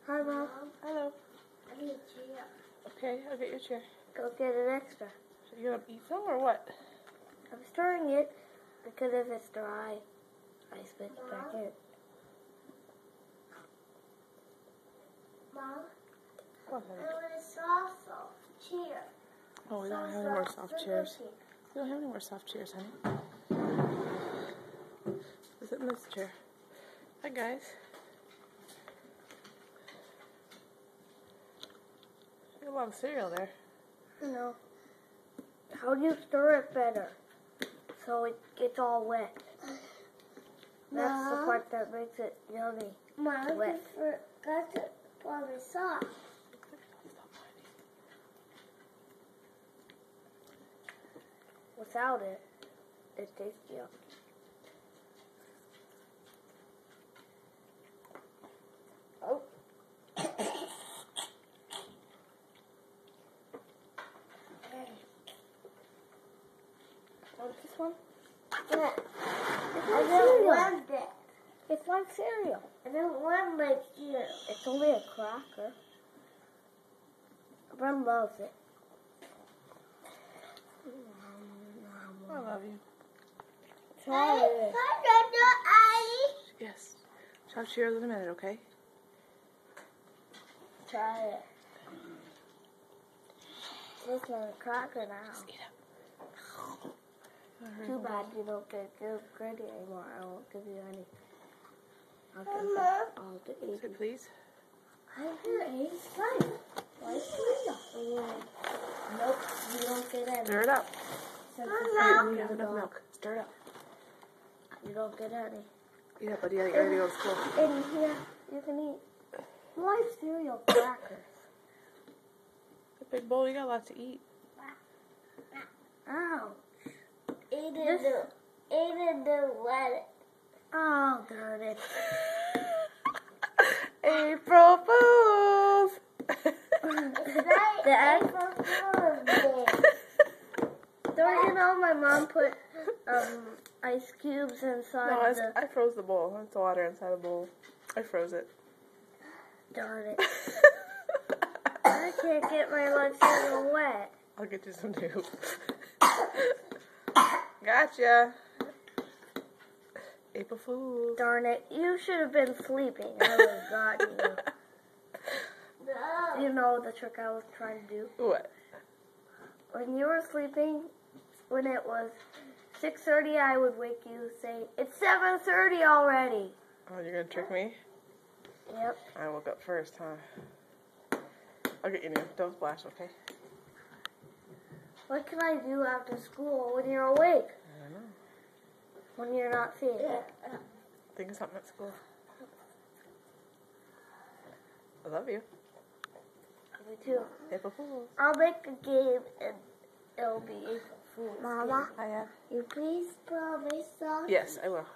Hi, Mom. Hello. I need a chair. Okay, I'll get your chair. Go get an extra. So you gonna eat some or what? I'm stirring it because if it's dry, I switch back in. Mom, What, I honey? want a soft chair. Oh, we don't have any more soft chairs. We don't have any more soft chairs, honey. Sit in this chair. Hi, guys. There's a lot of cereal there. No. How do you stir it better so it gets all wet? That's the part that makes it yummy. Mom, wet. You forgot to put the sauce. Without it, it tastes yummy. Oh. Want this one? Yeah. I don't want that. It's like cereal. I don't want my cereal. It's only a cracker. Ren loves it. I love you. Try it. Yes. Have Cheerios in a minute, okay? Try it. It's like a cracker now. Just eat it. Too bad you don't get good credit anymore. I won't give you any. I'll give you Say please. I hear 8 fine. Why cereal? Nope, you don't get any. Stir it up. You have enough milk. Stir it up. You don't get any. Yeah, buddy, I gotta go to school. In here, you can eat light cereal crackers. The big bowl, you got lots to eat. Ow. Eat the lettuce. Oh, darn it. April Fools! The April Fool's Day. Don't you know my mom put ice cubes inside No, I froze the bowl. It's water inside the bowl. I froze it. Darn it. I can't get my lunch cereal wet. I'll get you some too. Gotcha. April Fools. Darn it. You should have been sleeping. I would have gotten you. You know the trick I was trying to do? What? When you were sleeping, when it was 6:30, I would wake you say, it's 7:30 already. Oh, you're gonna trick me? Yep. I woke up first, huh? I'll get you new. Don't splash, okay? What can I do after school when you're awake? I don't know. When you're not feeding? Think of something at school. I love you. Me too. April Fools. I'll make a game and it'll be April Fool's. Mama, Hiya. you please promise us? Yes, I will.